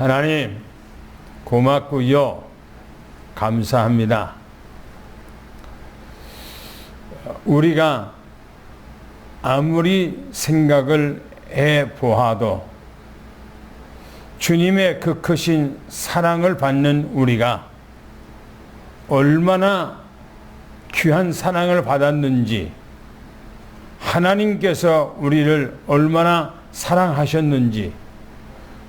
하나님 고맙고요. 감사합니다. 우리가 아무리 생각을 해보아도 주님의 그 크신 사랑을 받는 우리가 얼마나 귀한 사랑을 받았는지, 하나님께서 우리를 얼마나 사랑하셨는지,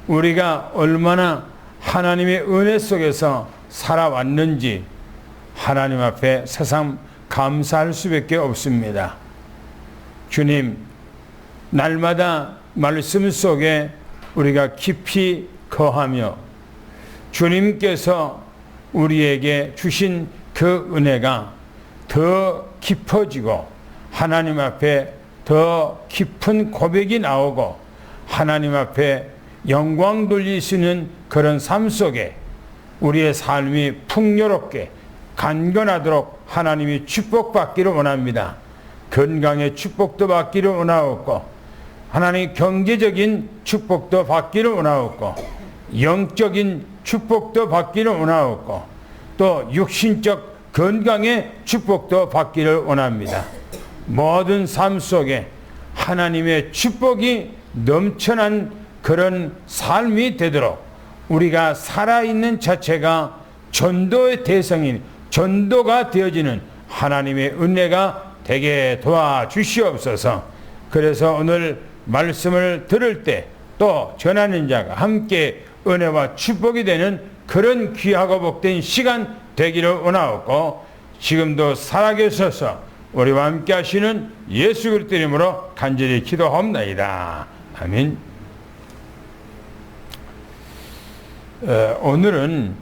우리가 얼마나 하나님의 은혜 속에서 살아왔는지 하나님 앞에 새삼 감사할 수밖에 없습니다. 주님, 날마다 말씀 속에 우리가 깊이 거하며 주님께서 우리에게 주신 그 은혜가 더 깊어지고 하나님 앞에 더 깊은 고백이 나오고 하나님 앞에 영광 돌릴 수 있는 그런 삶 속에 우리의 삶이 풍요롭게 간건하도록 하나님이 축복받기를 원합니다. 건강의 축복도 받기를 원하옵고, 하나님 경제적인 축복도 받기를 원하옵고, 영적인 축복도 받기를 원하옵고, 또 육신적 건강의 축복도 받기를 원합니다. 모든 삶 속에 하나님의 축복이 넘쳐난 그런 삶이 되도록 우리가 살아있는 자체가 전도의 대상인, 전도가 되어지는 하나님의 은혜가 되게 도와주시옵소서. 그래서 오늘 말씀을 들을 때 또 전하는 자가 함께 은혜와 축복이 되는 그런 귀하고 복된 시간 되기를 원하옵고, 지금도 살아계셔서 우리와 함께 하시는 예수 그리스도 이름으로 간절히 기도하옵나이다. 아멘. 오늘은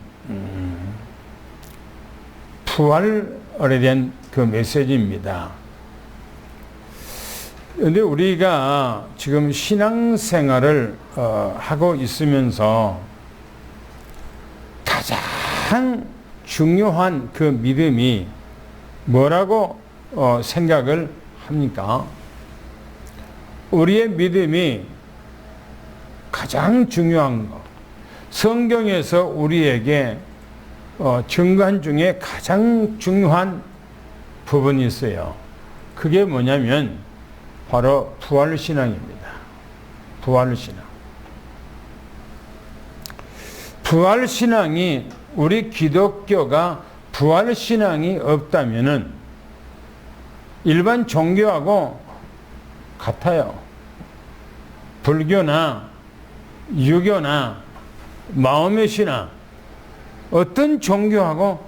부활에 대한 그 메시지입니다. 그런데 우리가 지금 신앙생활을 하고 있으면서 가장 중요한 그 믿음이 뭐라고 생각을 합니까? 우리의 믿음이 가장 중요한 것, 성경에서 우리에게 증거한 중에 가장 중요한 부분이 있어요. 그게 뭐냐면 바로 부활신앙입니다. 부활신앙. 부활신앙이, 우리 기독교가 부활신앙이 없다면은 일반 종교하고 같아요. 불교나 유교나 마음의 신앙, 어떤 종교하고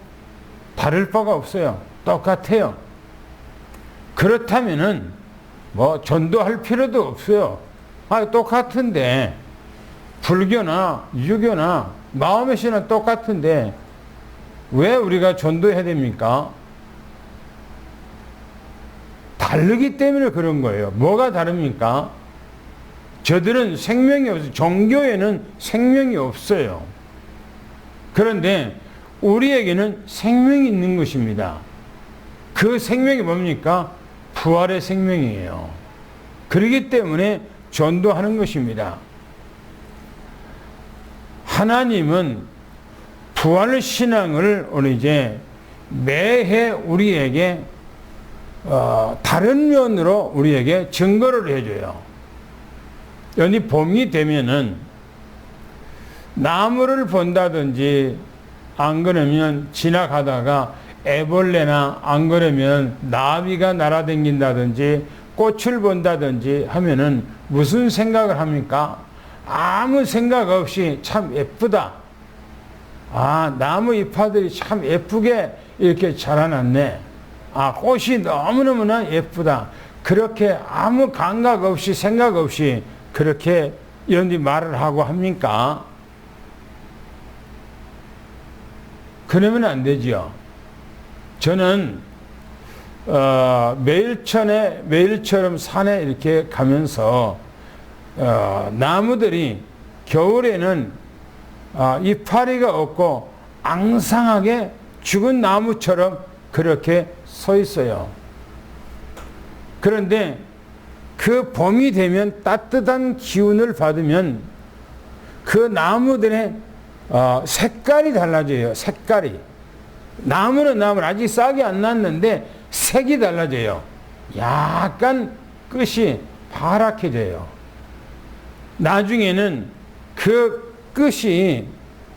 다를 바가 없어요. 똑같아요. 그렇다면은 뭐 전도할 필요도 없어요. 똑같은데, 불교나 유교나 마음의 신앙 똑같은데 왜 우리가 전도해야 됩니까? 다르기 때문에 그런 거예요. 뭐가 다릅니까? 저들은 생명이 없어요. 종교에는 생명이 없어요. 그런데 우리에게는 생명이 있는 것입니다. 그 생명이 뭡니까? 부활의 생명이에요. 그렇기 때문에 전도하는 것입니다. 하나님은 부활신앙을 오늘 이제 매해 우리에게 다른 면으로 우리에게 증거를 해줘요. 연이 봄이 되면은 나무를 본다든지, 안 그러면 지나가다가 애벌레나 안 그러면 나비가 날아다닌다든지 꽃을 본다든지 하면은 무슨 생각을 합니까? 아무 생각 없이 참 예쁘다. 나무 잎파들이 참 예쁘게 이렇게 자라났네. 꽃이 너무너무나 예쁘다. 그렇게 아무 감각 없이 생각 없이 그렇게 이런 말을 하고 합니까? 그러면 안 되지요. 저는 매일처럼 산에 이렇게 가면서 나무들이 겨울에는 이파리가 없고 앙상하게 죽은 나무처럼 그렇게 서 있어요. 그런데 그 봄이 되면 따뜻한 기운을 받으면 그 나무들의 색깔이 달라져요. 색깔이. 나무는 아직 싹이 안 났는데 색이 달라져요. 약간 끝이 파랗게져요. 나중에는 그 끝이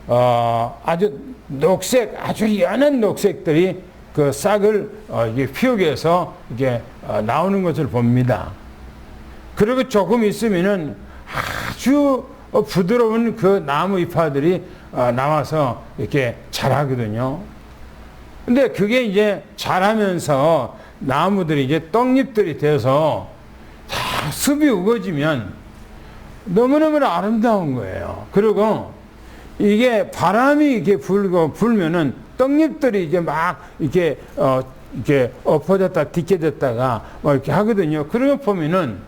아주 녹색, 아주 연한 녹색들이 그 싹을 이게 피우게해서 이게 나오는 것을 봅니다. 그리고 조금 있으면은 아주 부드러운 그 나무 잎파들이 나와서 이렇게 자라거든요. 근데 그게 이제 자라면서 나무들이 이제 떡잎들이 돼서 다 습이 우거지면 너무너무 아름다운 거예요. 그리고 이게 바람이 이렇게 불면은 떡잎들이 이제 막 이렇게 이렇게 엎어졌다 뒤깨졌다가 뭐 이렇게 하거든요. 그런 거 보면은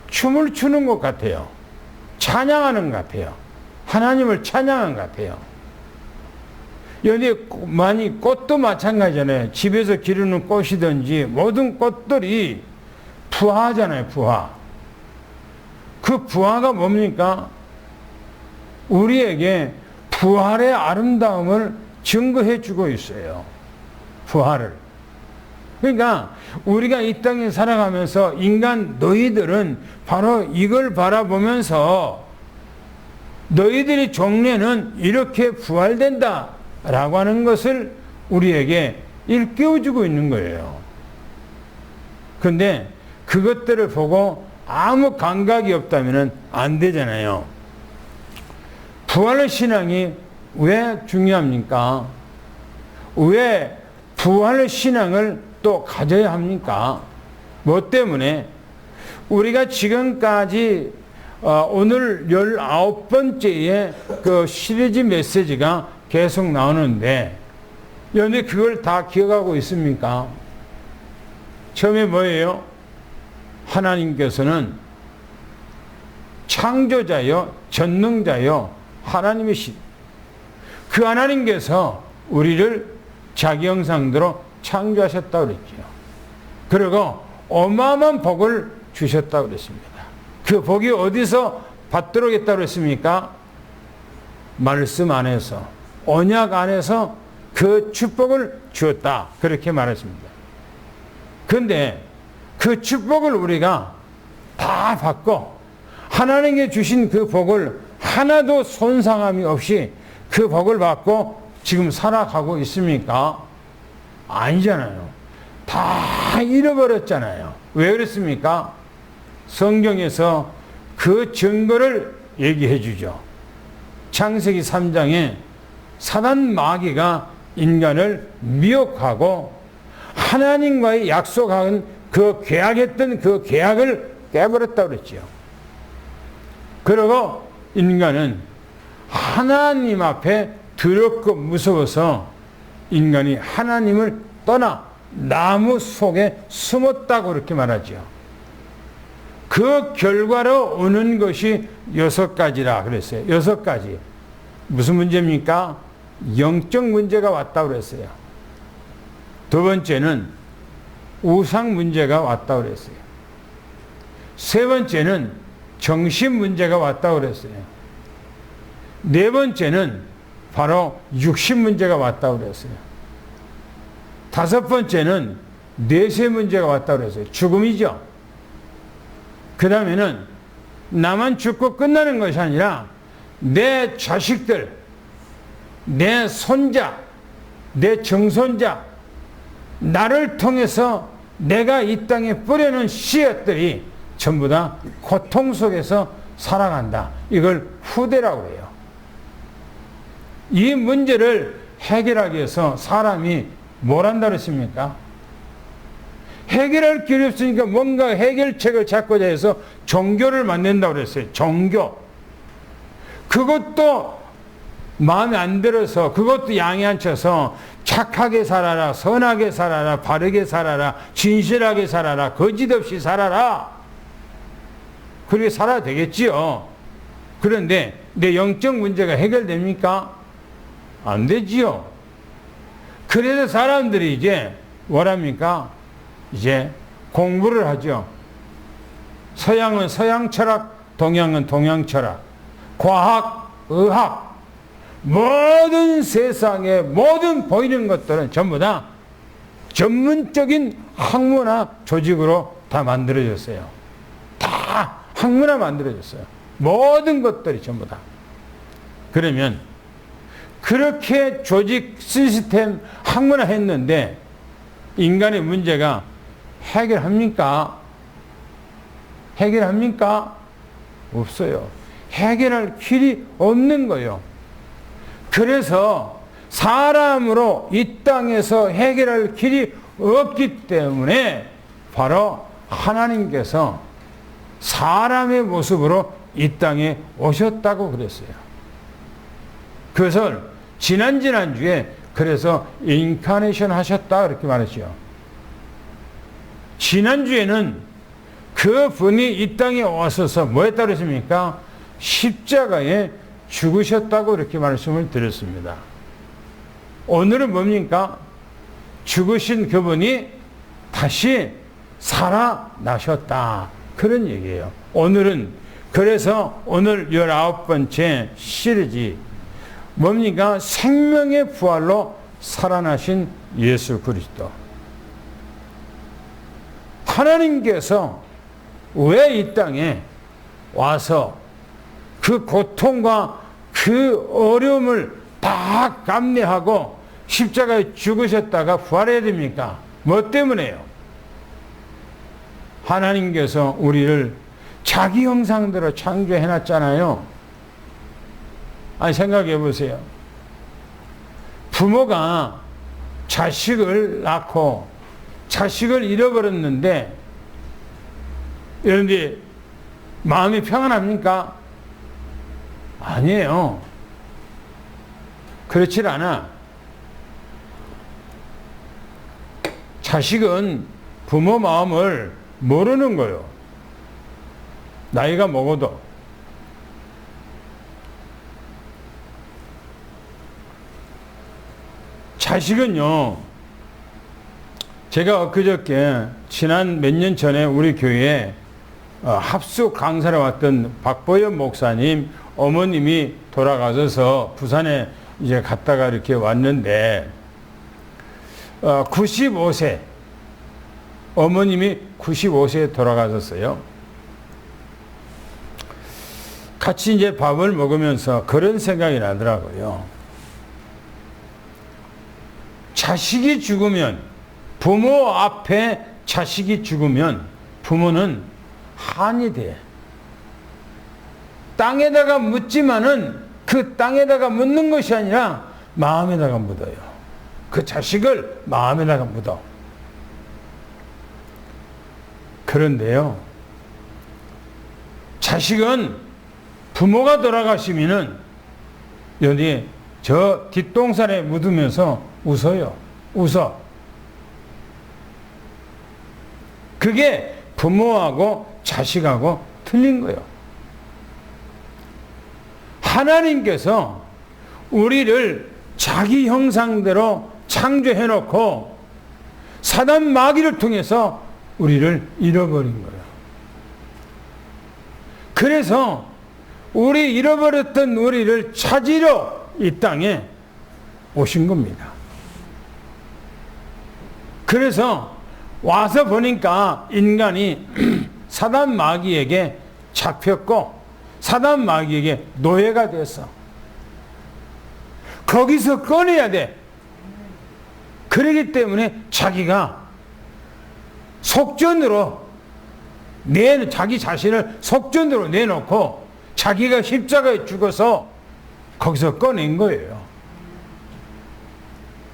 춤을 추는 것 같아요. 찬양하는 것 같아요. 하나님을 찬양한 것 같아요. 여기 많이 꽃도 마찬가지잖아요. 집에서 기르는 꽃이든지 모든 꽃들이 부화잖아요. 부화. 그 부화가 뭡니까? 우리에게 부활의 아름다움을 증거해 주고 있어요. 부활을. 그러니까 우리가 이 땅에 살아가면서 인간 너희들은 바로 이걸 바라보면서 너희들의 종례는 이렇게 부활된다 라고 하는 것을 우리에게 일깨워주고 있는 거예요. 그런데 그것들을 보고 아무 감각이 없다면 안 되잖아요. 부활의 신앙이 왜 중요합니까? 왜 부활의 신앙을 또 가져야 합니까? 뭐 때문에? 우리가 지금까지 오늘 19번째의 그 시리즈 메시지가 계속 나오는데 여러분이 그걸 다 기억하고 있습니까? 처음에 뭐예요? 하나님께서는 창조자요, 전능자요, 하나님이시. 그 하나님께서 우리를 자기 형상대로 창조하셨다고 그랬죠. 그리고 어마어마한 복을 주셨다고 그랬습니다. 그 복이 어디서 받도록 했다고 그랬습니까? 말씀 안에서, 언약 안에서 그 축복을 주었다. 그렇게 말했습니다. 그런데 그 축복을 우리가 다 받고 하나님께 주신 그 복을 하나도 손상함이 없이 그 복을 받고 지금 살아가고 있습니까? 아니잖아요. 다 잃어버렸잖아요. 왜 그랬습니까? 성경에서 그 증거를 얘기해 주죠. 창세기 3장에 사단 마귀가 인간을 미혹하고 하나님과의 약속한 그 계약했던 그 계약을 깨버렸다고 그랬죠. 그리고 인간은 하나님 앞에 두렵고 무서워서 인간이 하나님을 떠나 나무 속에 숨었다고 그렇게 말하죠. 그 결과로 오는 것이 6가지라 그랬어요. 6가지. 무슨 문제입니까? 영적 문제가 왔다고 그랬어요. 두 번째는 우상 문제가 왔다고 그랬어요. 세 번째는 정신 문제가 왔다고 그랬어요. 네 번째는 바로 육신 문제가 왔다고 그랬어요. 다섯 번째는 뇌세 문제가 왔다고 그랬어요. 죽음이죠. 그 다음에는 나만 죽고 끝나는 것이 아니라 내 자식들, 내 손자, 내 정손자, 나를 통해서 내가 이 땅에 뿌려놓은 씨앗들이 전부 다 고통 속에서 살아간다. 이걸 후대라고 해요. 이 문제를 해결하기 위해서 사람이 뭘 한다고 했습니까? 해결할 길이 없으니까 뭔가 해결책을 찾고자 해서 종교를 만든다고 그랬어요. 종교. 그것도 마음에 안 들어서 그것도 양이 안 쳐서 착하게 살아라, 선하게 살아라, 바르게 살아라, 진실하게 살아라, 거짓 없이 살아라. 그렇게 살아야 되겠지요. 그런데 내 영적 문제가 해결됩니까? 안 되지요. 그래서 사람들이 이제 뭐랍니까? 이제 공부를 하죠. 서양은 서양 철학, 동양은 동양 철학. 과학, 의학, 모든 세상의 모든 보이는 것들은 전부 다 전문적인 학문화 조직으로 다 만들어졌어요. 다 학문화 만들어졌어요. 모든 것들이 전부 다. 그러면 그렇게 조직 시스템 학문화 했는데 인간의 문제가 해결합니까? 해결합니까? 없어요. 해결할 길이 없는 거예요. 그래서 사람으로 이 땅에서 해결할 길이 없기 때문에 바로 하나님께서 사람의 모습으로 이 땅에 오셨다고 그랬어요. 그것을 지난주에 그래서 인카네이션 하셨다 그렇게 말했죠. 지난주에는 그 분이 이 땅에 오셔서 뭐 했다고 그랬습니까? 십자가에 죽으셨다고 이렇게 말씀을 드렸습니다. 오늘은 뭡니까? 죽으신 그분이 다시 살아나셨다. 그런 얘기예요. 오늘은 그래서 오늘 19번째 시리즈 뭡니까? 생명의 부활로 살아나신 예수 그리스도. 하나님께서 왜 이 땅에 와서 그 고통과 그 어려움을 다 감내하고 십자가에 죽으셨다가 부활해야 됩니까? 뭐 때문에요? 하나님께서 우리를 자기 형상대로 창조해놨잖아요. 아니 생각해 보세요. 부모가 자식을 낳고 자식을 잃어버렸는데 그런데 마음이 평안합니까? 아니에요. 그렇지 않아. 자식은 부모 마음을 모르는 거예요. 나이가 먹어도. 자식은요, 제가 엊그저께 지난 몇 년 전에 우리 교회에 합숙 강사를 왔던 박보현 목사님 어머님이 돌아가셔서 부산에 이제 갔다가 이렇게 왔는데 95세 어머님이 95세에 돌아가셨어요. 같이 이제 밥을 먹으면서 그런 생각이 나더라고요. 자식이 죽으면 부모 앞에 자식이 죽으면 부모는 한이 돼. 땅에다가 묻지만은 그 땅에다가 묻는 것이 아니라 마음에다가 묻어요. 그 자식을 마음에다가 묻어. 그런데요, 자식은 부모가 돌아가시면은 여기 저 뒷동산에 묻으면서 웃어요. 웃어. 그게 부모하고 자식하고 틀린 거예요. 하나님께서 우리를 자기 형상대로 창조해놓고 사단 마귀를 통해서 우리를 잃어버린 거예요. 그래서 우리 잃어버렸던 우리를 찾으러 이 땅에 오신 겁니다. 그래서 와서 보니까 인간이 사단 마귀에게 잡혔고 사단 마귀에게 노예가 됐어. 거기서 꺼내야 돼. 그렇기 때문에 자기가 속전으로 자기 자신을 속전으로 내놓고 자기가 십자가에 죽어서 거기서 꺼낸 거예요.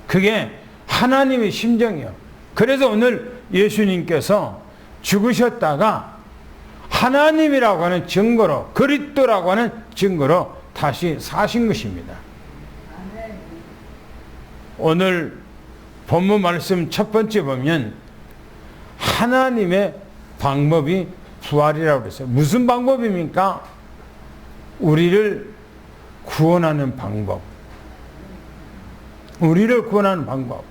그게 하나님의 심정이에요. 그래서 오늘 예수님께서 죽으셨다가 하나님이라고 하는 증거로, 그리스도라고 하는 증거로 다시 사신 것입니다. 오늘 본문 말씀 첫 번째 보면 하나님의 방법이 부활이라고 그랬어요. 무슨 방법입니까? 우리를 구원하는 방법. 우리를 구원하는 방법.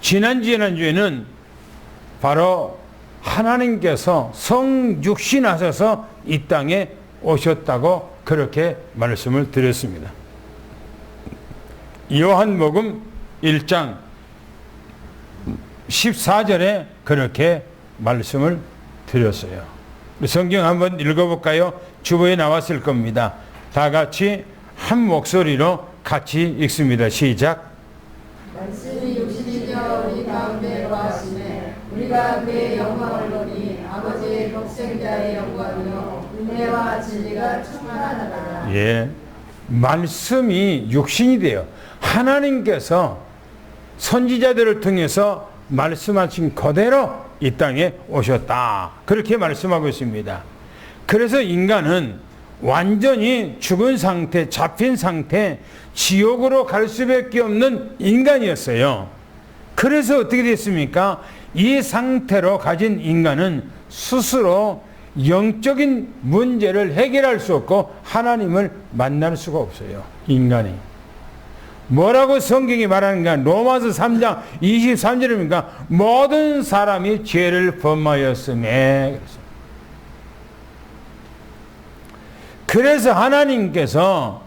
지난주에는 바로 하나님께서 성육신하셔서 이 땅에 오셨다고 그렇게 말씀을 드렸습니다. 요한복음 1장 14절에 그렇게 말씀을 드렸어요. 우리 성경 한번 읽어볼까요? 주보에 나왔을 겁니다. 다 같이 한 목소리로 같이 읽습니다. 시작. 말씀이 육신이 되어 우리 가운데 거하시매 우리가 그의 영광을 보니 아버지의 독생자의 영광이요 은혜와 진리가 충만하더라. 예, 말씀이 육신이 돼요. 하나님께서 선지자들을 통해서 말씀하신 그대로 이 땅에 오셨다. 그렇게 말씀하고 있습니다. 그래서 인간은 완전히 죽은 상태, 잡힌 상태, 지옥으로 갈 수밖에 없는 인간이었어요. 그래서 어떻게 됐습니까? 이 상태로 가진 인간은 스스로 영적인 문제를 해결할 수 없고 하나님을 만날 수가 없어요. 인간이. 뭐라고 성경이 말하는가? 로마서 3장 23절입니까? 모든 사람이 죄를 범하였음에. 그래서 하나님께서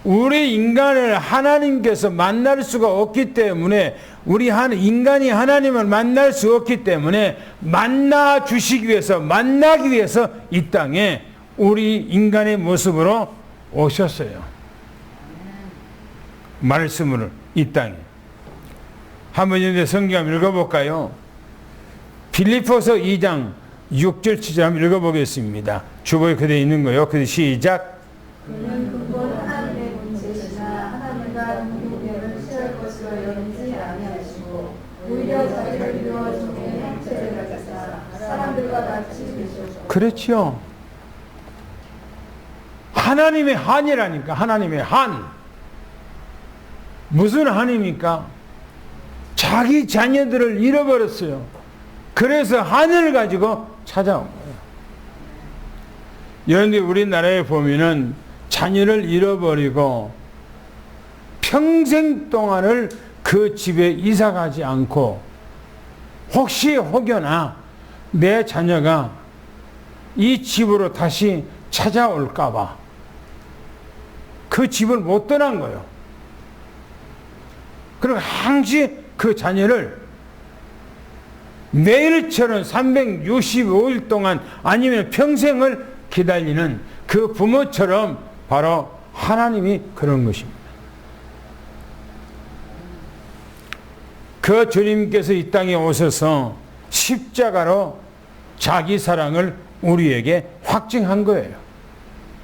우리 인간을 하나님께서 만날 수가 없기 때문에 우리 인간이 하나님을 만날 수 없기 때문에 만나 주시기 위해서 만나기 위해서 이 땅에 우리 인간의 모습으로 오셨어요. 말씀으로 이 땅에. 한번 이제 성경 한번 읽어볼까요? 빌립보서 2장 6절 7절 한번 읽어보겠습니다. 주보에 그대로 있는 거예요. 그대로 시작. 그는 근본 하나님의 본체시나 하나님과 동등됨을 취할 것으로 여기지 아니하시고 오히려 자기를 비워 종의 형체를 가지사 사람들과 같이 되셨고. 그렇죠. 하나님의 한이라니까. 하나님의 한. 무슨 한입니까? 자기 자녀들을 잃어버렸어요. 그래서 한을 가지고 찾아온 거예요. 그런데 우리나라에 보면은 자녀를 잃어버리고 평생 동안을 그 집에 이사가지 않고 혹시 혹여나 내 자녀가 이 집으로 다시 찾아올까봐 그 집을 못 떠난 거예요. 그리고 항시 그 자녀를 매일처럼 365일 동안 아니면 평생을 기다리는 그 부모처럼 바로 하나님이 그런 것입니다. 그 주님께서 이 땅에 오셔서 십자가로 자기 사랑을 우리에게 확증한 거예요.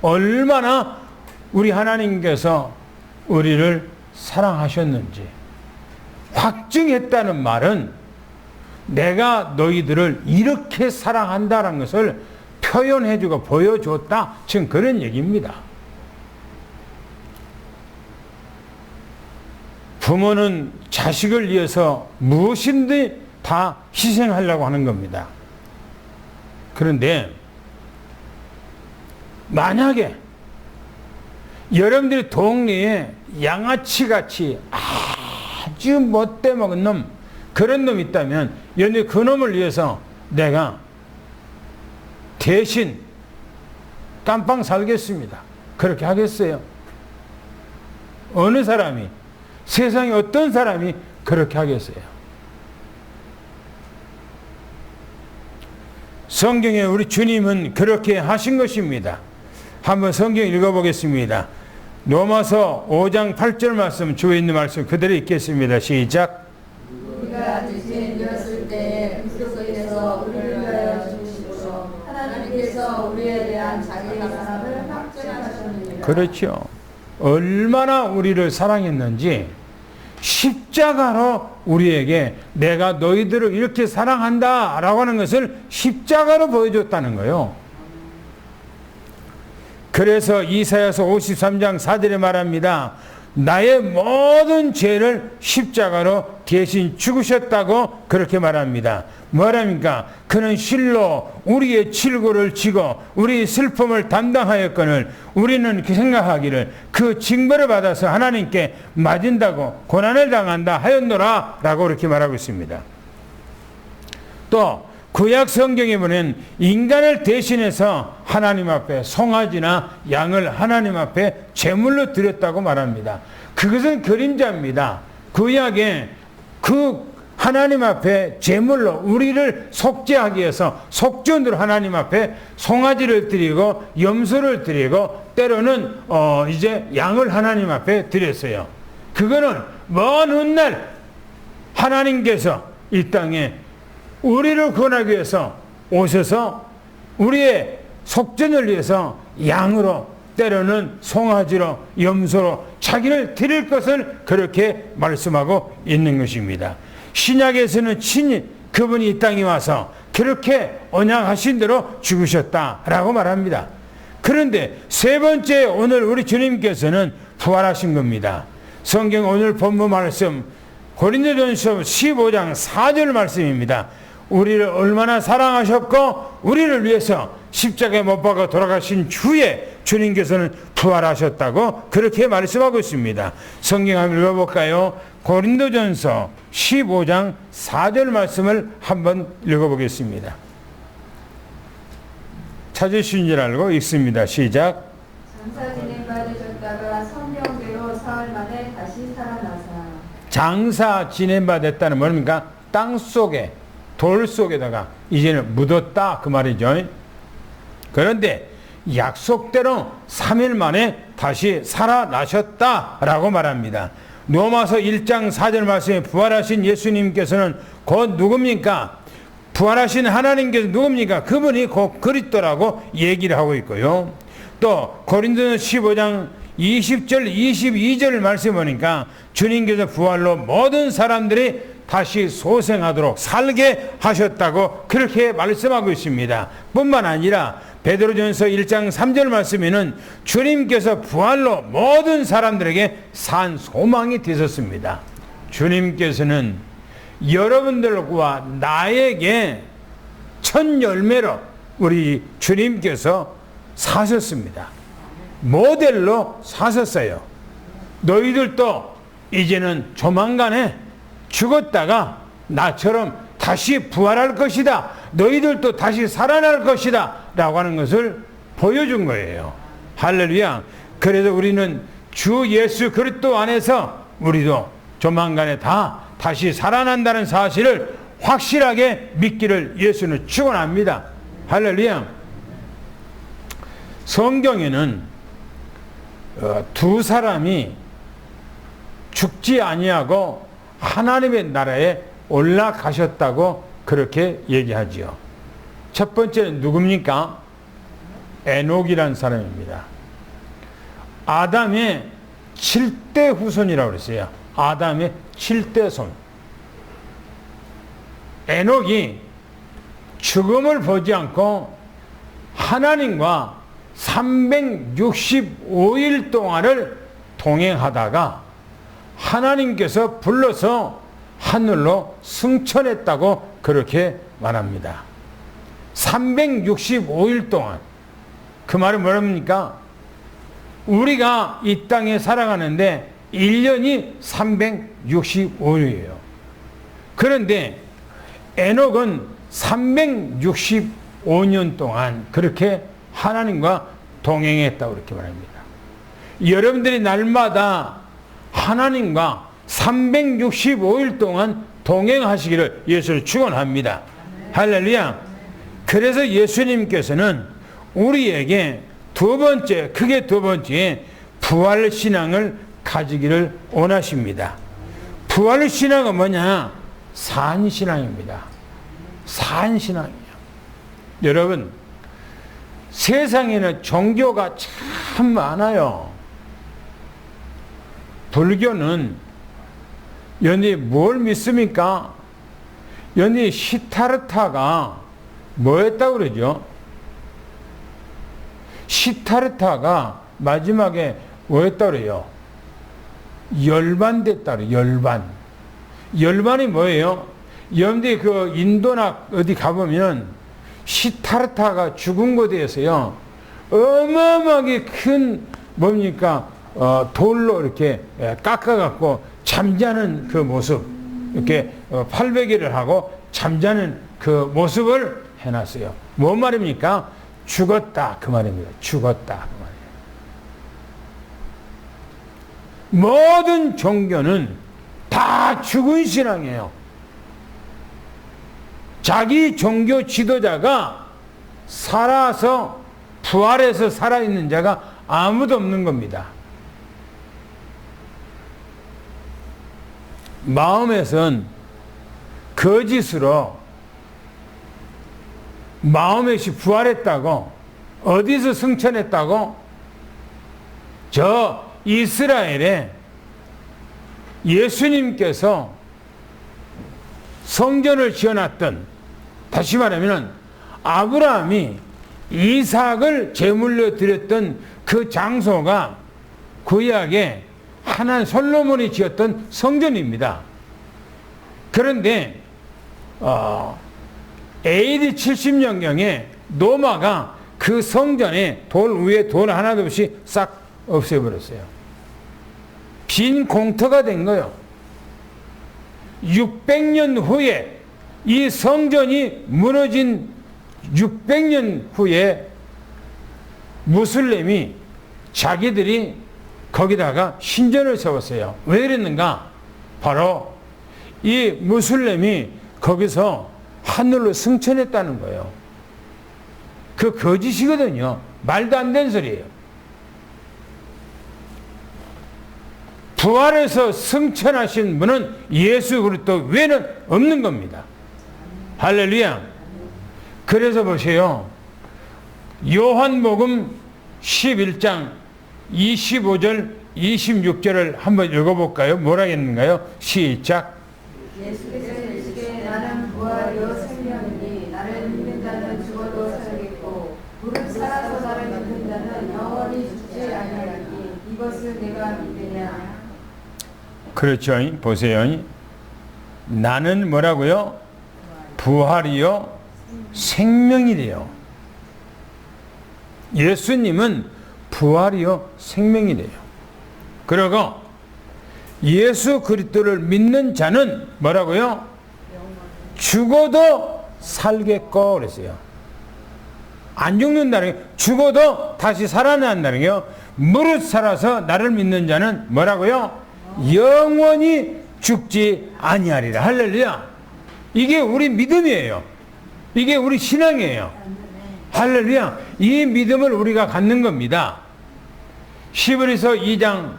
얼마나 우리 하나님께서 우리를 사랑하셨는지 확증했다는 말은 내가 너희들을 이렇게 사랑한다는 것을 표현해주고 보여줬다. 지금 그런 얘기입니다. 부모는 자식을 위해서 무엇인지 다 희생하려고 하는 겁니다. 그런데 만약에 여러분들이 동네에 양아치같이 아주 못돼 먹은 놈, 그런 놈 있다면 여러분들이 그 놈을 위해서 내가 대신 깜빵 살겠습니다. 그렇게 하겠어요? 어느 사람이, 세상에 어떤 사람이 그렇게 하겠어요? 성경에 우리 주님은 그렇게 하신 것입니다. 한번 성경 읽어보겠습니다. 로마서 5장 8절 말씀, 주에 있는 말씀 그대로 읽겠습니다. 시작. 우리가 죄인 되었을 때에 그리스도께서 우리를 위하여 죽으시고 하나님께서 우리에 대한 자기의 사랑을 확증하셨느니라. 그렇죠. 얼마나 우리를 사랑했는지 십자가로 우리에게 내가 너희들을 이렇게 사랑한다 라고 하는 것을 십자가로 보여줬다는 거예요. 그래서 이사야서 53장 4절에 말합니다. 나의 모든 죄를 십자가로 대신 죽으셨다고 그렇게 말합니다. 뭐랍니까? 그는 실로 우리의 질고를 지고 우리의 슬픔을 담당하였거늘 우리는 생각하기를 그 징벌을 받아서 하나님께 맞은다고 고난을 당한다 하였노라 라고 그렇게 말하고 있습니다. 또 구약 성경에 보면 인간을 대신해서 하나님 앞에 송아지나 양을 하나님 앞에 제물로 드렸다고 말합니다. 그것은 그림자입니다. 구약에 그 하나님 앞에 제물로 우리를 속죄하기 위해서 속전으로 하나님 앞에 송아지를 드리고 염소를 드리고 때로는 이제 양을 하나님 앞에 드렸어요. 그거는 먼 훗날 하나님께서 이 땅에 우리를 구원하기 위해서 오셔서 우리의 속전을 위해서 양으로 때로는 송아지로 염소로 자기를 드릴 것을 그렇게 말씀하고 있는 것입니다. 신약에서는 친히 그분이 이 땅에 와서 그렇게 언약하신 대로 죽으셨다라고 말합니다. 그런데 세 번째 오늘 우리 주님께서는 부활하신 겁니다. 성경 오늘 본문 말씀 고린도전서 15장 4절 말씀입니다. 우리를 얼마나 사랑하셨고 우리를 위해서 십자가에 못 박아 돌아가신 주에 주님께서는 부활하셨다고 그렇게 말씀하고 있습니다. 성경 한번 읽어볼까요? 고린도전서 15장 4절 말씀을 한번 읽어보겠습니다. 찾으신 줄 알고 읽습니다. 시작. 장사 진행받으셨다가 성경대로 사흘 만에 다시 살아나사. 장사 진행받았다는 뭡니까? 땅 속에 돌 속에다가 이제는 묻었다 그 말이죠. 그런데 약속대로 3일 만에 다시 살아나셨다라고 말합니다. 로마서 1장 4절 말씀에 부활하신 예수님께서는 곧 누굽니까? 부활하신 하나님께서 누굽니까? 그분이 곧 그리스도라고 얘기를 하고 있고요. 또 고린도전서 15장 20절 22절 말씀 보니까 주님께서 부활로 모든 사람들이 다시 소생하도록 살게 하셨다고 그렇게 말씀하고 있습니다. 뿐만 아니라 베드로전서 1장 3절 말씀에는 주님께서 부활로 모든 사람들에게 산 소망이 되셨습니다. 주님께서는 여러분들과 나에게 첫 열매로 우리 주님께서 사셨습니다. 모델로 사셨어요. 너희들도 이제는 조만간에 죽었다가 나처럼 다시 부활할 것이다. 너희들도 다시 살아날 것이다. 라고 하는 것을 보여준 거예요. 할렐루야. 그래서 우리는 주 예수 그리스도 안에서 우리도 조만간에 다 다시 살아난다는 사실을 확실하게 믿기를 예수는 축원합니다. 할렐루야. 성경에는 두 사람이 죽지 아니하고 하나님의 나라에 올라가셨다고 그렇게 얘기하지요. 첫 번째는 누굽니까? 에녹이라는 사람입니다. 아담의 7대 후손이라고 그랬어요. 아담의 7대 손. 에녹이 죽음을 보지 않고 하나님과 365일 동안을 동행하다가 하나님께서 불러서 하늘로 승천했다고 그렇게 말합니다. 365일 동안. 그 말은 뭐랍니까? 우리가 이 땅에 살아가는데 1년이 365일이에요. 그런데 에녹은 365년 동안 그렇게 하나님과 동행했다고 그렇게 말합니다. 여러분들이 날마다 하나님과 365일 동안 동행하시기를 예수를 축원합니다. 할렐루야. 그래서 예수님께서는 우리에게 두 번째, 크게 두 번째 부활신앙을 가지기를 원하십니다. 부활신앙은 뭐냐? 산신앙입니다. 산신앙이에요. 여러분, 세상에는 종교가 참 많아요. 불교는 연히 뭘 믿습니까? 연히 시타르타가 뭐였다고 그러죠? 시타르타가 마지막에 뭐였다고 그래요? 열반됐다 그래요. 열반. 열반이 뭐예요? 여러분들이 그 인도나 어디 가보면 시타르타가 죽은 곳에 대해서요, 어마어마하게 큰 뭡니까? 돌로 이렇게 깎아갖고 잠자는 그 모습, 이렇게 팔베개를 하고 잠자는 그 모습을 해놨어요. 뭔 말입니까? 죽었다 그 말입니다. 죽었다 그 말이에요. 모든 종교는 다 죽은 신앙이에요. 자기 종교 지도자가 살아서 부활해서 살아있는 자가 아무도 없는 겁니다. 마음에선 거짓으로 마음에서 부활했다고, 어디서 승천했다고? 저 이스라엘에 예수님께서 성전을 지어놨던, 다시 말하면 아브라함이 이삭을 제물로 드렸던 그 장소가 구약에 하나님 솔로몬이 지었던 성전입니다. 그런데 AD 70년경에 노마가 그 성전에 돌 위에 돌 하나도 없이 싹 없애버렸어요. 빈 공터가 된 거예요. 600년 후에 이 성전이 무너진 600년 후에 무슬림이 자기들이 거기다가 신전을 세웠어요. 왜 그랬는가? 바로 이 무슬림이 거기서 하늘로 승천했다는 거예요. 그 거짓이거든요. 말도 안 되는 소리예요. 부활해서 승천하신 분은 예수 그리스도 외에는 없는 겁니다. 할렐루야. 그래서 보세요. 요한복음 11장 25절 26절을 한번 읽어볼까요? 뭐라 했는가요? 시작. 예수께서 이르시되 나는 부활이요 생명이니 나를 믿는 자는 죽어도 살겠고 무릇 살아서 나를 믿는 자는 영원히 죽지 아니하리니 이것을 내가 믿느냐. 그렇죠. 보세요. 나는 뭐라고요? 부활이요 생명이래요. 예수님은 부활이요 생명이래요. 그리고 예수 그리스도를 믿는 자는 뭐라고요? 죽어도 살겠고 그랬어요. 안 죽는다는 게 죽어도 다시 살아난다는 게요. 무릇 살아서 나를 믿는 자는 뭐라고요? 영원히 죽지 아니하리라. 할렐루야. 이게 우리 믿음이에요. 이게 우리 신앙이에요. 할렐루야. 이 믿음을 우리가 갖는 겁니다. 히브리서 2장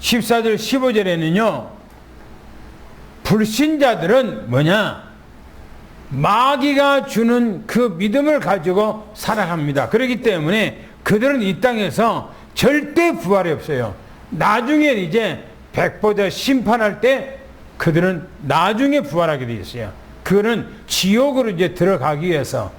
14절 15절에는요. 불신자들은 뭐냐? 마귀가 주는 그 믿음을 가지고 살아갑니다. 그렇기 때문에 그들은 이 땅에서 절대 부활이 없어요. 나중에 이제 백보자 심판할 때 그들은 나중에 부활하게 되어 있어요. 그거는 지옥으로 이제 들어가기 위해서,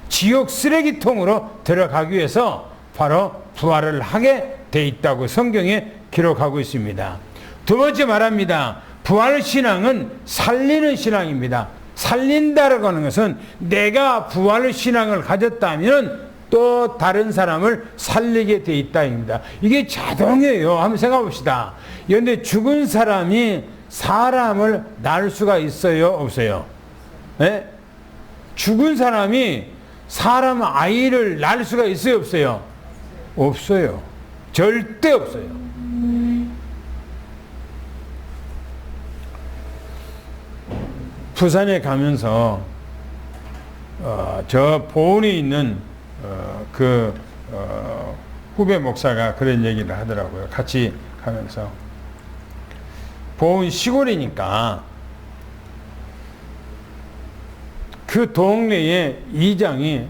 지옥 쓰레기통으로 들어가기 위해서 바로 부활을 하게 돼 있다고 성경에 기록하고 있습니다. 두 번째 말합니다. 부활신앙은 살리는 신앙입니다. 살린다라고 하는 것은 내가 부활신앙을 가졌다면 또 다른 사람을 살리게 돼 있다입니다. 이게 자동이에요. 한번 생각해 봅시다. 그런데 죽은 사람이 사람을 낳을 수가 있어요? 없어요? 네? 죽은 사람이 사람 아이를 낳을 수가 있어요? 없어요? 없어요. 절대 없어요. 부산에 가면서 저 보은에 있는 후배 목사가 그런 얘기를 하더라고요. 같이 가면서 보은 시골이니까 그 동네에 이장이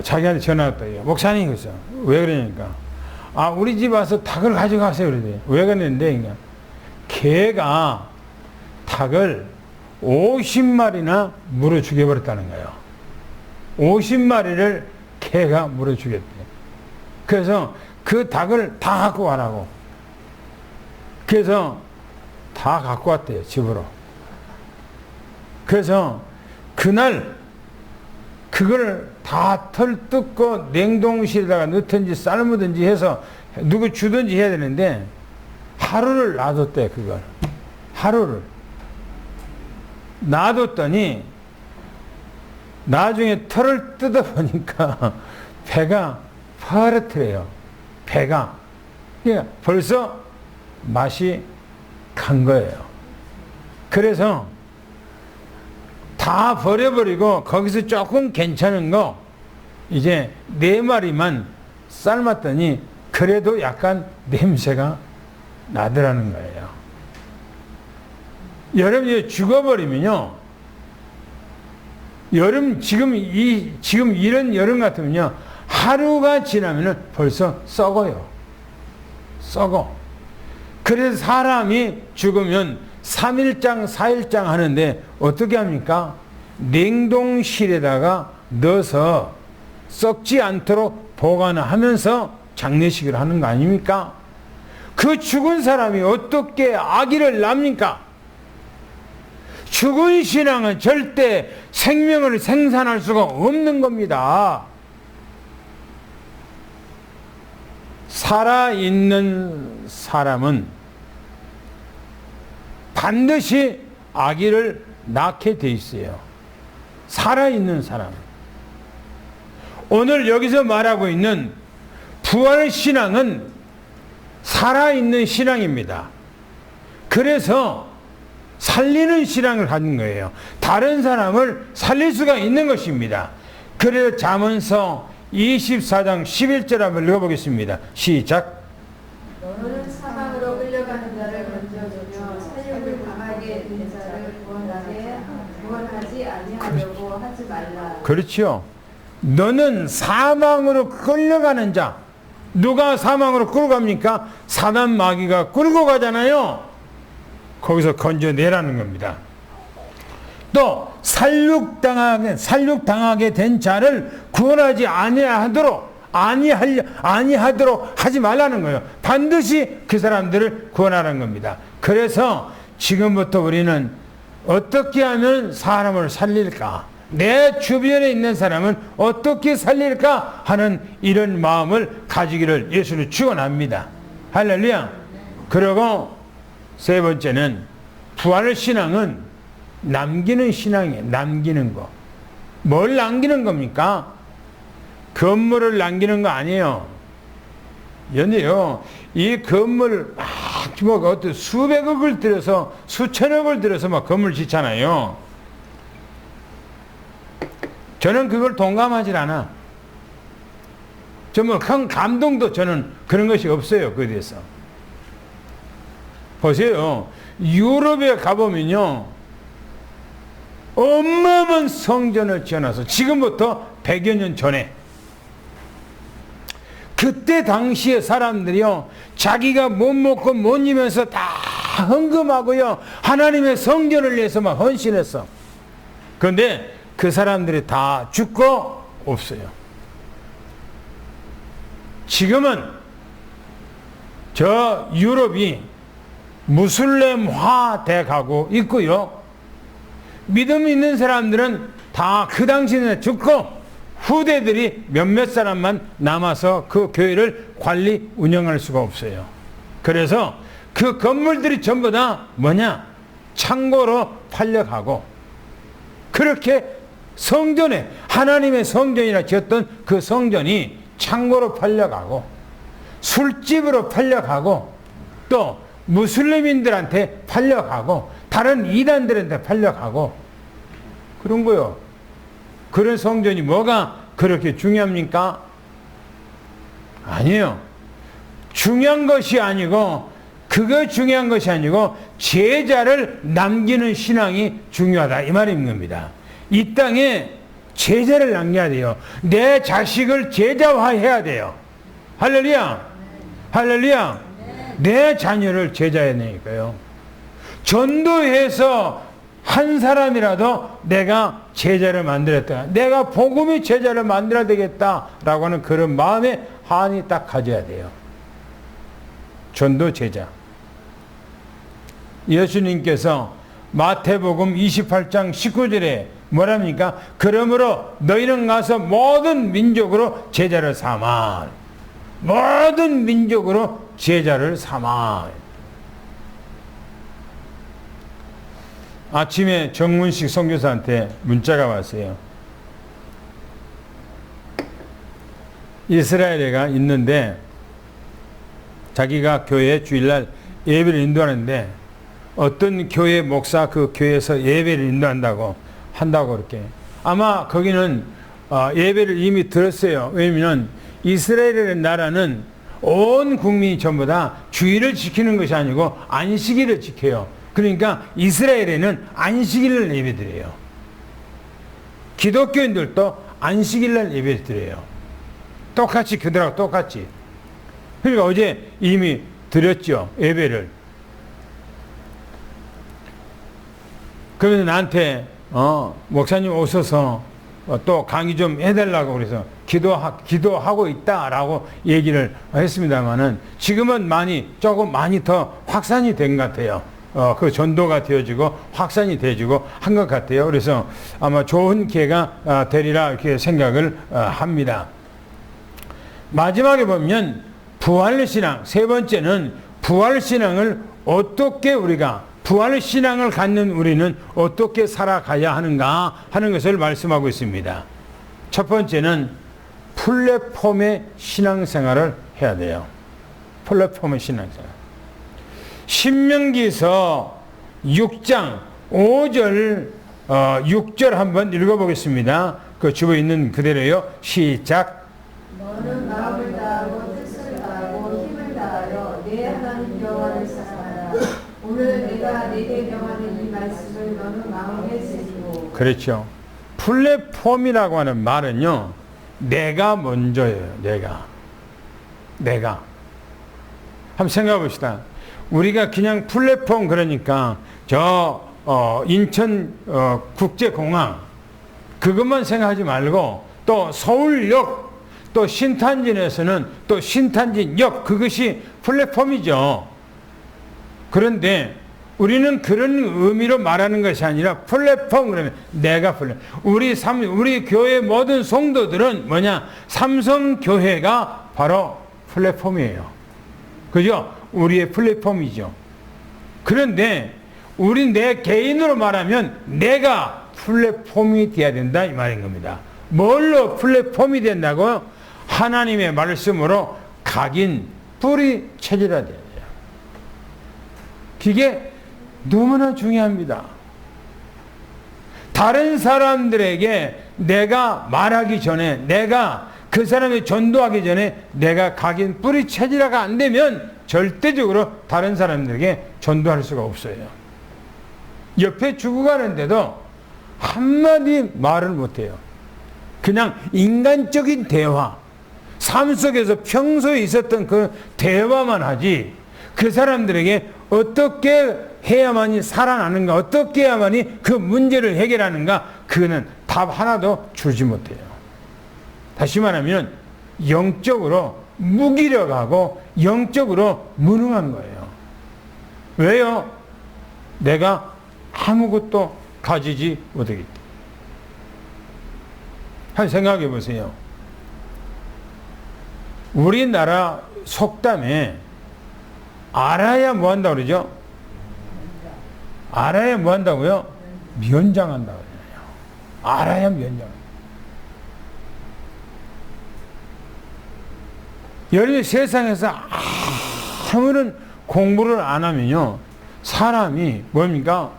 자기한테 전화 왔대요. 목사님 그랬어. 왜 그러니까 우리 집 와서 닭을 가져가세요. 그러대요. 왜 그랬는데 그러니까 개가 닭을 50마리나 물어 죽여버렸다는 거예요. 50마리를 개가 물어 죽였대요. 그래서 그 닭을 다 갖고 가라고. 그래서 다 갖고 왔대요. 집으로. 그래서 그날 그걸 다 털 뜯고 냉동실에다가 넣든지 삶으든지 해서 누구 주든지 해야 되는데 하루를 놔뒀대. 그걸 하루를 놔뒀더니 나중에 털을 뜯어보니까 배가 파릇해요. 배가. 그러니까 벌써 맛이 간 거예요. 그래서 다 버려버리고 거기서 조금 괜찮은 거 이제 4마리만 삶았더니 그래도 약간 냄새가 나더라는 거예요. 여러분이 죽어버리면요, 지금 이런 여름 같으면요, 하루가 지나면은 벌써 썩어요. 썩어. 그래서 사람이 죽으면 3일장, 4일장 하는데 어떻게 합니까? 냉동실에다가 넣어서 썩지 않도록 보관하면서 장례식을 하는 거 아닙니까? 그 죽은 사람이 어떻게 아기를 낳습니까? 죽은 신앙은 절대 생명을 생산할 수가 없는 겁니다. 살아있는 사람은 반드시 아기를 낳게 돼 있어요. 살아있는 사람. 오늘 여기서 말하고 있는 부활 신앙은 살아있는 신앙입니다. 그래서 살리는 신앙을 가진 거예요. 다른 사람을 살릴 수가 있는 것입니다. 그래서 잠언서 24장 11절 한번 읽어보겠습니다. 시작. 너는 사망으로 끌려가는 자를 건져주며 사육을 당하게 된 자를 구원하지 아니하려고 하지 말라. 그렇죠. 너는 사망으로 끌려가는 자. 누가 사망으로 끌고 갑니까? 사단 마귀가 끌고 가잖아요. 거기서 건져내라는 겁니다. 또 살육당하게 된 자를 구원하지 아니하도록 하지 말라는 거예요. 반드시 그 사람들을 구원하라는 겁니다. 그래서 지금부터 우리는 어떻게 하면 사람을 살릴까? 내 주변에 있는 사람은 어떻게 살릴까 하는 이런 마음을 가지기를 예수는 축원합니다. 할렐루야. 그리고 세 번째는 부활 신앙은 남기는 신앙이에요. 남기는 거. 뭘 남기는 겁니까? 건물을 남기는 거 아니에요. 연데요, 이 건물 어떤 수백억을 들여서 수천억을 들여서 막 건물 짓잖아요. 저는 그걸 동감하지 않아. 정말 큰 감동도 저는 그런 것이 없어요. 거기에 대해서. 보세요. 유럽에 가보면요, 어마어마한 성전을 지어놔서 지금부터 100여 년 전에 그때 당시에 사람들이요, 자기가 못 먹고 못 입면서 다 헌금하고요, 하나님의 성전을 위해서 막 헌신했어. 그런데 그 사람들이 다 죽고 없어요. 지금은 저 유럽이 무슬림화 돼 가고 있고요, 믿음 있는 사람들은 다 그 당시에 죽고 후대들이 몇몇 사람만 남아서 그 교회를 관리 운영할 수가 없어요. 그래서 그 건물들이 전부 다 뭐냐? 창고로 팔려가고, 그렇게 성전에, 하나님의 성전이라 지었던 그 성전이 창고로 팔려가고, 술집으로 팔려가고, 또 무슬림인들한테 팔려가고, 다른 이단들한테 팔려가고, 그런 거요. 그런 성전이 뭐가 그렇게 중요합니까? 아니에요. 중요한 것이 아니고, 그거 중요한 것이 아니고 제자를 남기는 신앙이 중요하다, 이 말인 겁니다. 이 땅에 제자를 남겨야 돼요. 내 자식을 제자화해야 돼요. 할렐루야. 할렐루야. 내 자녀를 제자해야 되니까요. 전도해서 한 사람이라도 내가 제자를 만들었다, 내가 복음의 제자를 만들어야 되겠다라고 하는 그런 마음에 한이 딱 가져야 돼요. 전도 제자. 예수님께서 마태복음 28장 19절에 뭐랍니까? 그러므로 너희는 가서 모든 민족으로 제자를 삼아. 모든 민족으로 제자를 삼아. 아침에 정문식 선교사한테 문자가 왔어요. 이스라엘에가 있는데 자기가 교회 주일날 예배를 인도하는데 어떤 교회 목사 그 교회에서 예배를 인도한다고 그렇게 아마 거기는 예배를 이미 들었어요. 왜냐면 이스라엘이라는 나라는 온 국민이 전부 다 주일을 지키는 것이 아니고 안식일을 지켜요. 그러니까 이스라엘에는 안식일을 예배드려요. 기독교인들도 안식일날 예배드려요. 똑같이 그들하고 똑같이. 그러니까 어제 이미 드렸죠. 예배를. 그러면서 나한테 목사님 오셔서 또 강의 좀 해달라고 그래서 기도하고 있다라고 얘기를 했습니다만은 지금은 조금 많이 더 확산이 된 것 같아요. 그 전도가 되어지고 확산이 되어지고 한 것 같아요. 그래서 아마 좋은 기회가 되리라 이렇게 생각을 합니다. 마지막에 보면 부활신앙, 세 번째는 부활신앙을 어떻게 부활신앙을 갖는 우리는 어떻게 살아가야 하는가 하는 것을 말씀하고 있습니다. 첫 번째는 플랫폼의 신앙생활을 해야 돼요. 플랫폼의 신앙생활. 신명기서 6장 5절 6절 한번 읽어보겠습니다. 그 주어 있는 그대로요. 시작. 너는 마음을 다하고 뜻을 다하고 힘을 다하여 내 하나님 여호와를 사랑하라. 오늘 내가 내게 명하는 이 말씀을 너는 마음에 새기고. 그렇죠. 플랫폼이라고 하는 말은요. 내가 먼저예요. 내가. 한번 생각해 봅시다. 우리가 그냥 플랫폼 그러니까 인천 국제공항 그것만 생각하지 말고 또 서울역 또 신탄진에서는 또 신탄진역 그것이 플랫폼이죠. 그런데 우리는 그런 의미로 말하는 것이 아니라 플랫폼 그러면 내가 플랫폼. 우리 교회 모든 성도들은 뭐냐? 삼성교회가 바로 플랫폼이에요. 그죠? 우리의 플랫폼이죠. 그런데 내 개인으로 말하면 내가 플랫폼이 되어야 된다 이 말인 겁니다. 뭘로 플랫폼이 된다고요? 하나님의 말씀으로 각인 뿌리 체질화 돼야 돼요. 그게 너무나 중요합니다. 다른 사람들에게 내가 말하기 전에 내가 그 사람이 전도하기 전에 내가 각인 뿌리 체질화가 안 되면 절대적으로 다른 사람들에게 전도할 수가 없어요. 옆에 죽어가는데도 한마디 말을 못해요. 그냥 인간적인 대화, 삶 속에서 평소에 있었던 그 대화만 하지 그 사람들에게 어떻게 해야만이 살아나는가, 어떻게 해야만이 그 문제를 해결하는가, 그거는 답 하나도 주지 못해요. 다시 말하면 영적으로 무기력하고 영적으로 무능한 거예요. 왜요? 내가 아무것도 가지지 못하기 때문에. 한 생각해 보세요. 우리나라 속담에 알아야 뭐 한다고 그러죠? 알아야 뭐 한다고요? 면장한다고 그러잖아요. 알아야 면장. 여러분 세상에서 아무런 공부를 안 하면요. 사람이 뭡니까?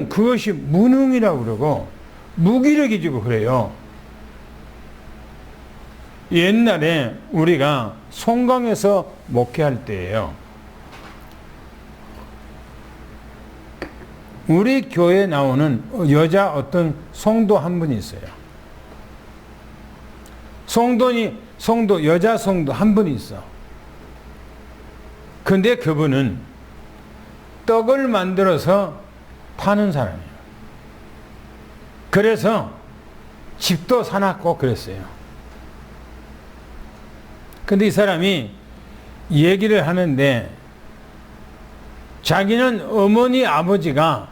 그것이 무능이라고 그러고 무기력이 지고 그래요. 옛날에 우리가 송강에서 목회할 때예요. 우리 교회에 나오는 여자 어떤 성도 한 분이 있어요. 여자 성도 한 분이 있어. 근데 그분은 떡을 만들어서 파는 사람이에요. 그래서 집도 사놨고 그랬어요. 근데 이 사람이 얘기를 하는데 자기는 어머니 아버지가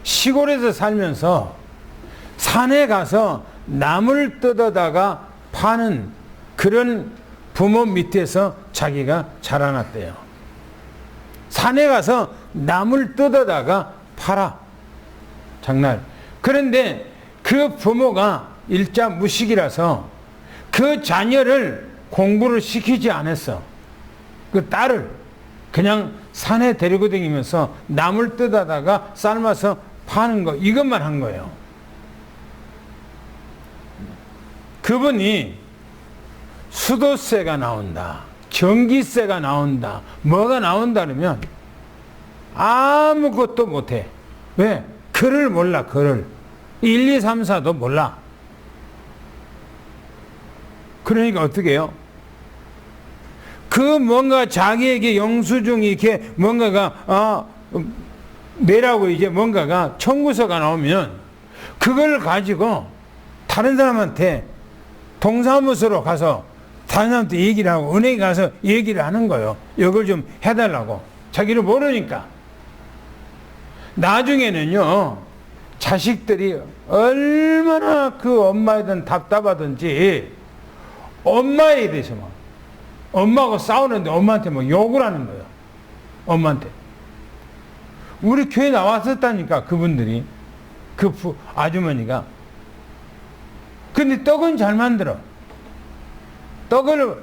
시골에서 살면서 산에 가서 나물 뜯어다가 파는 그런 부모 밑에서 자기가 자라났대요. 산에 가서 나물 뜯어다가 팔아. 장날. 그런데 그 부모가 일자 무식이라서 그 자녀를 공부를 시키지 않았어. 그 딸을 그냥 산에 데리고 다니면서 나물 뜯어다가 삶아서 파는 거, 이것만 한 거예요. 그분이 수도세가 나온다, 전기세가 나온다, 뭐가 나온다 그러면 아무것도 못해. 왜? 글을 몰라. 글을 1, 2, 3, 4도 몰라. 그러니까 어떻게 해요? 그 뭔가 자기에게 영수증이 이렇게 뭔가가 내라고 이제 뭔가가 청구서가 나오면 그걸 가지고 다른 사람한테 동사무소로 가서 다른 사람한테 얘기를 하고 은행에 가서 얘기를 하는 거예요. 이걸 좀 해달라고. 자기를 모르니까. 나중에는요, 자식들이 얼마나 그 엄마에 대한 답답하든지 엄마에 대해서 막 엄마하고 싸우는데 엄마한테 막 욕을 하는 거예요. 엄마한테. 우리 교회 나왔었다니까, 그분들이. 그 아주머니가. 근데 떡은 잘 만들어. 떡을,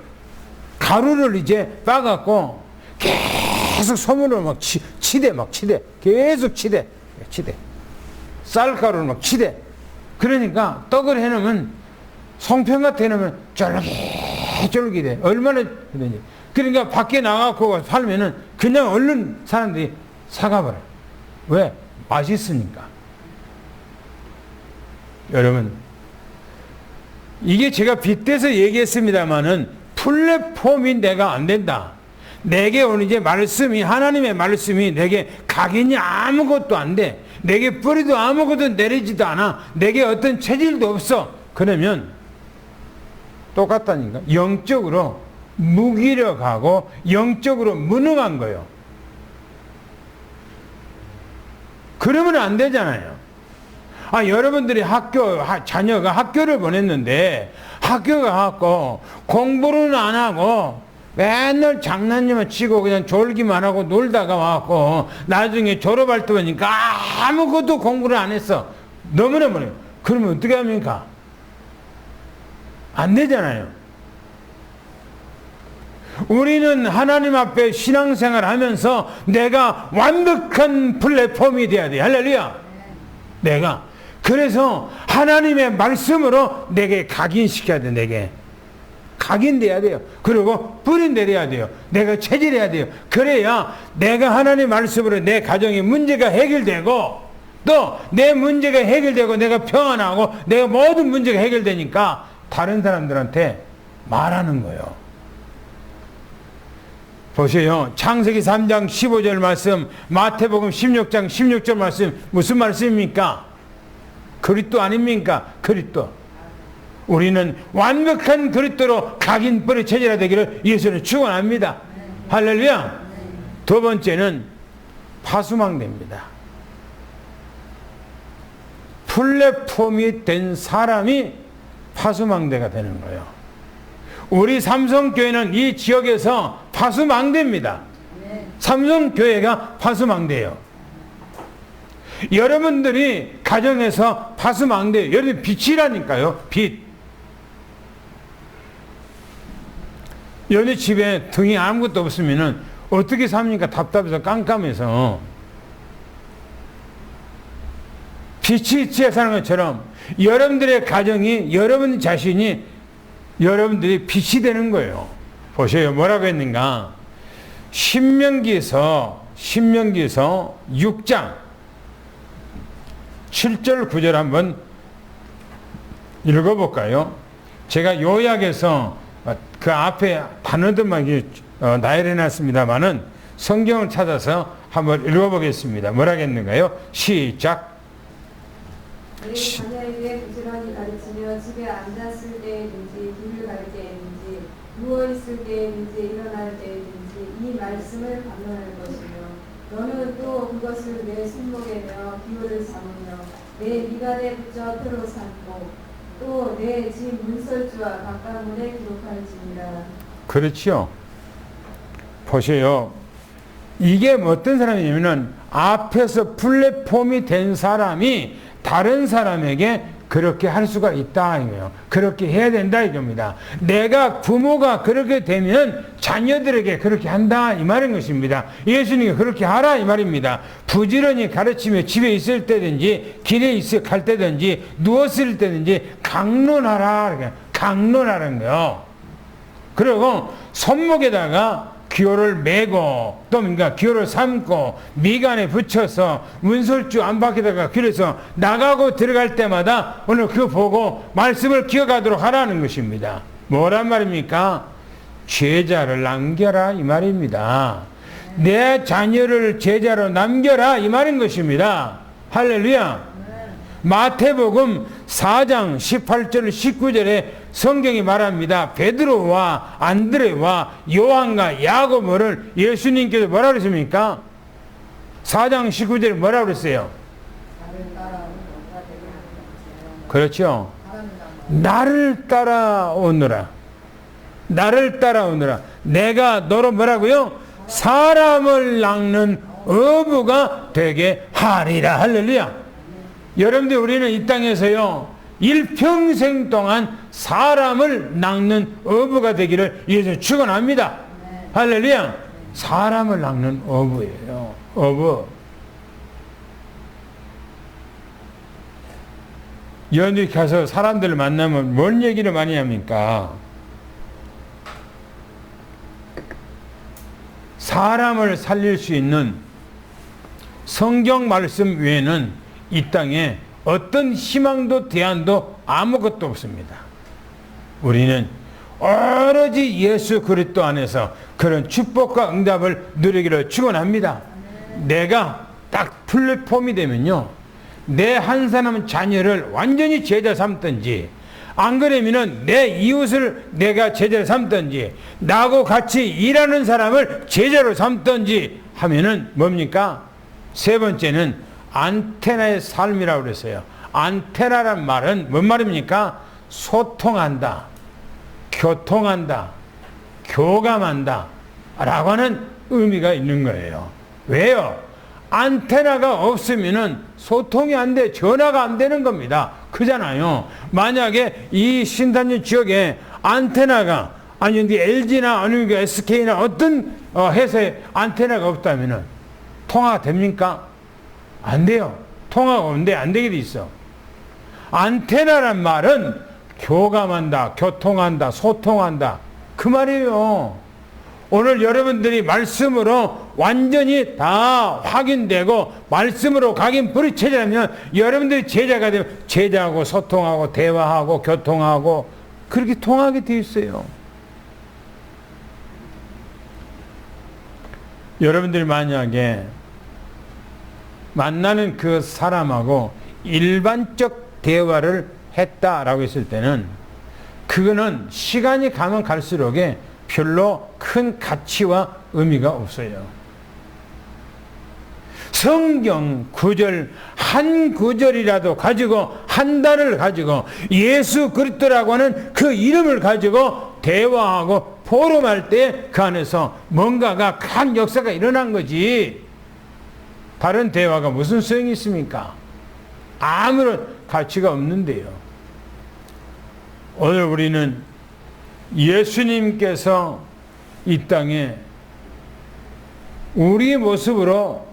가루를 이제 빠갖고 계속 소문을 막 치대. 계속 치대. 쌀가루를 막 치대. 그러니까 떡을 해놓으면, 송편 같아 해놓으면 쫄깃쫄깃해. 얼마나 그러니. 그러니까 밖에 나가고 팔면은 그냥 얼른 사람들이 사가버려. 왜? 맛있으니까. 여러분, 이게 제가 빗대서 얘기했습니다마는 플랫폼이 내가 안 된다. 내게 오는 이제 말씀이, 하나님의 말씀이 내게 각인이 아무것도 안 돼. 내게 뿌리도 아무것도 내리지도 않아. 내게 어떤 체질도 없어. 그러면 똑같다니까. 영적으로 무기력하고 영적으로 무능한 거예요. 그러면 안 되잖아요. 여러분들이 자녀가 학교를 보냈는데 학교 가갖고 공부는 안 하고 맨날 장난만 치고 그냥 졸기만 하고 놀다가 와갖고 나중에 졸업할 때 보니까 아무것도 공부를 안 했어. 너무너무. 그러면 어떻게 합니까? 안 되잖아요. 우리는 하나님 앞에 신앙생활 하면서 내가 완벽한 플랫폼이 돼야 돼. 할렐루야. 내가. 그래서 하나님의 말씀으로 내게 각인시켜야 돼. 내게. 각인돼야 돼요. 그리고 뿌리 내려야 돼요. 내가 체질해야 돼요. 그래야 내가 하나님 말씀으로 내 가정의 문제가 해결되고 또 내 문제가 해결되고 내가 평안하고 내가 모든 문제가 해결되니까 다른 사람들한테 말하는 거예요. 보세요. 창세기 3장 15절 말씀, 마태복음 16장 16절 말씀, 무슨 말씀입니까? 그리스도 아닙니까? 그리스도. 우리는 완벽한 그리스도로 각인 뿌리 체질화 되기를 예수는 축원합니다. 할렐루야. 두 번째는 파수망대입니다. 플랫폼이 된 사람이 파수망대가 되는 거예요. 우리 삼성교회는 이 지역에서 파수망대입니다. 삼성교회가 파수망대예요. 여러분들이 가정에서 파수망대예요. 여러분 빛이라니까요. 빛. 여러분 집에 등이 아무것도 없으면 어떻게 삽니까? 답답해서 깜깜해서. 빛이 있어야 사는 것처럼 여러분들의 가정이, 여러분 자신이 여러분들이 빛이 되는 거예요. 보세요. 뭐라고 했는가? 신명기에서 6장 7절 9절 한번 읽어볼까요? 제가 요약해서 그 앞에 단어들만 나열해놨습니다만은 성경을 찾아서 한번 읽어보겠습니다. 뭐라고 했는가요? 시작. 우리 자녀에게 부지런히 가르치며 집에 앉았을 때든지 길을 갈 때든지 누워있을 때든지 일어날 때든지 이 말씀을 반론할 것이며 너는 또 그것을 내 손목에며 기호를 삼으며 내 미간에 붙여 표로 삼고 또 내 집 문설주와 각각문에 기록할지니라. 그렇지요. 보세요. 이게 어떤 사람이냐면 앞에서 플랫폼이 된 사람이 다른 사람에게 그렇게 할 수가 있다 이거예요. 그렇게 해야 된다 이겁니다. 내가 부모가 그렇게 되면 자녀들에게 그렇게 한다 이 말인 것입니다. 예수님이 그렇게 하라 이 말입니다. 부지런히 가르치며 집에 있을 때든지 길에 갈 때든지 누웠을 때든지 강론하라. 강론하는 거요. 그리고 손목에다가 기호를 메고 또 뭔가 기호를 삼고 미간에 붙여서 문설주 안팎에다가 그래서 나가고 들어갈 때마다 오늘 그거 보고 말씀을 기억하도록 하라는 것입니다. 뭐란 말입니까? 제자를 남겨라 이 말입니다. 내 자녀를 제자로 남겨라 이 말인 것입니다. 할렐루야. 마태복음 4장 18절 19절에 성경이 말합니다. 베드로와 안드레와 요한과 야고보를 예수님께서 뭐라 그랬습니까? 4장 19절에 뭐라 그랬어요? 그렇죠. 나를 따라오느라. 나를 따라오느라. 내가 너로 뭐라고요? 사람을 낚는 어부가 되게 하리라. 할렐루야. 여러분들 우리는 이 땅에서요 일평생 동안 사람을 낚는 어부가 되기를 위해서 축원합니다. 할렐루야. 사람을 낚는 어부예요. 어부. 연휴 가서 사람들을 만나면 뭔 얘기를 많이 합니까? 사람을 살릴 수 있는 성경 말씀 외에는 이 땅에 어떤 희망도 대안도 아무것도 없습니다. 우리는 오로지 예수 그리스도 안에서 그런 축복과 응답을 누리기를 축원합니다. 내가 딱 플랫폼이 되면요, 내 한 사람 자녀를 완전히 제자 삼든지, 안 그러면은 내 이웃을 내가 제자로 삼든지, 나하고 같이 일하는 사람을 제자로 삼든지 하면은 뭡니까? 세 번째는 안테나의 삶이라고 그랬어요. 안테나란 말은 뭔 말입니까? 소통한다, 교통한다, 교감한다 라고 하는 의미가 있는 거예요. 왜요? 안테나가 없으면은 소통이 안 돼, 전화가 안 되는 겁니다. 그잖아요. 만약에 이 신탄지 지역에 안테나가 아니 LG나 아니면 SK나 어떤 회사에 안테나가 없다면은 통화가 됩니까? 안 돼요. 통화가 없는데 안 되게 돼 있어. 안테나란 말은 교감한다, 교통한다, 소통한다 그 말이에요. 오늘 여러분들이 말씀으로 완전히 다 확인되고 말씀으로 각인 부딪혀지면 여러분들이 제자가 되면 제자하고 소통하고 대화하고 교통하고 그렇게 통하게 돼 있어요. 여러분들이 만약에 만나는 그 사람하고 일반적 대화를 했다라고 했을 때는 그거는 시간이 가면 갈수록 별로 큰 가치와 의미가 없어요. 성경 구절 한 구절이라도 가지고 한 달을 가지고 예수 그리스도라고 하는 그 이름을 가지고 대화하고 포럼할 때 그 안에서 뭔가가 큰 역사가 일어난 거지. 다른 대화가 무슨 소용이 있습니까? 아무런 가치가 없는데요. 오늘 우리는 예수님께서 이 땅에 우리의 모습으로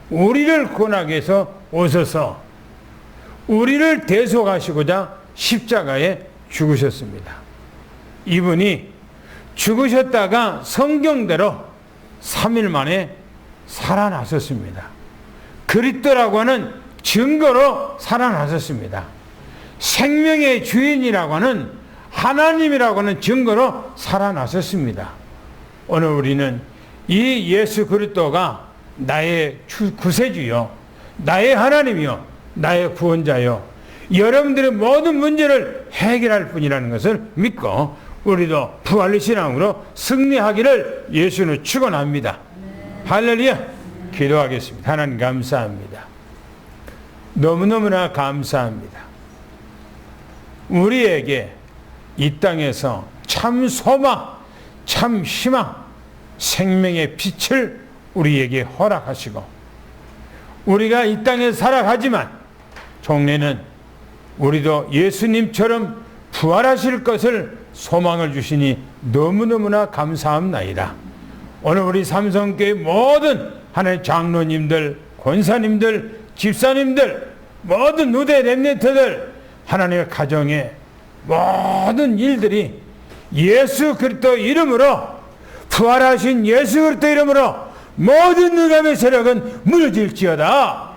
우리를 구원하기 위해서 오셔서 우리를 대속하시고자 십자가에 죽으셨습니다. 이분이 죽으셨다가 성경대로 3일 만에 살아나셨습니다. 그리스도라고 하는 증거로 살아나셨습니다. 생명의 주인이라고 하는 하나님이라고 하는 증거로 살아나셨습니다. 오늘 우리는 이 예수 그리스도가 나의 구세주요, 나의 하나님이요, 나의 구원자요, 여러분들의 모든 문제를 해결할 분이라는 것을 믿고 우리도 부활의 신앙으로 승리하기를 예수는 축원합니다. 할렐루야. 기도하겠습니다. 하나님 감사합니다. 너무너무나 감사합니다. 우리에게 이 땅에서 참 소망, 참 희망, 생명의 빛을 우리에게 허락하시고 우리가 이 땅에 살아가지만 종래는 우리도 예수님처럼 부활하실 것을 소망을 주시니 너무너무나 감사합나이다. 오늘 우리 삼성교회 모든 하나님의 장로님들, 권사님들, 집사님들, 모든 누대 렘넌트들, 하나님의 가정의 모든 일들이 예수 그리스도 이름으로, 부활하신 예수 그리스도 이름으로 모든 흑암의 세력은 무너질지어다.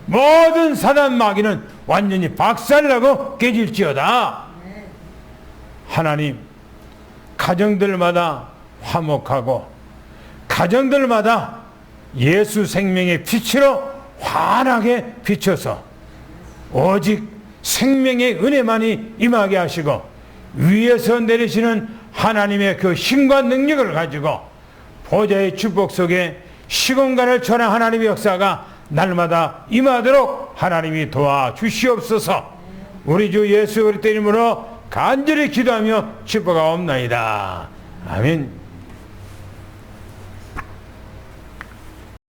모든 사단 마귀는 완전히 박살나고 깨질지어다. 하나님, 가정들마다 화목하고 가정들마다 예수 생명의 빛으로 환하게 비춰서 오직 생명의 은혜만이 임하게 하시고 위에서 내리시는 하나님의 그 힘과 능력을 가지고 보좌의 축복 속에 시공간을 초월한 하나님의 역사가 날마다 임하도록 하나님이 도와주시옵소서. 우리 주 예수 그리스도 이름으로 간절히 기도하며 축복하옵나이다. 아멘.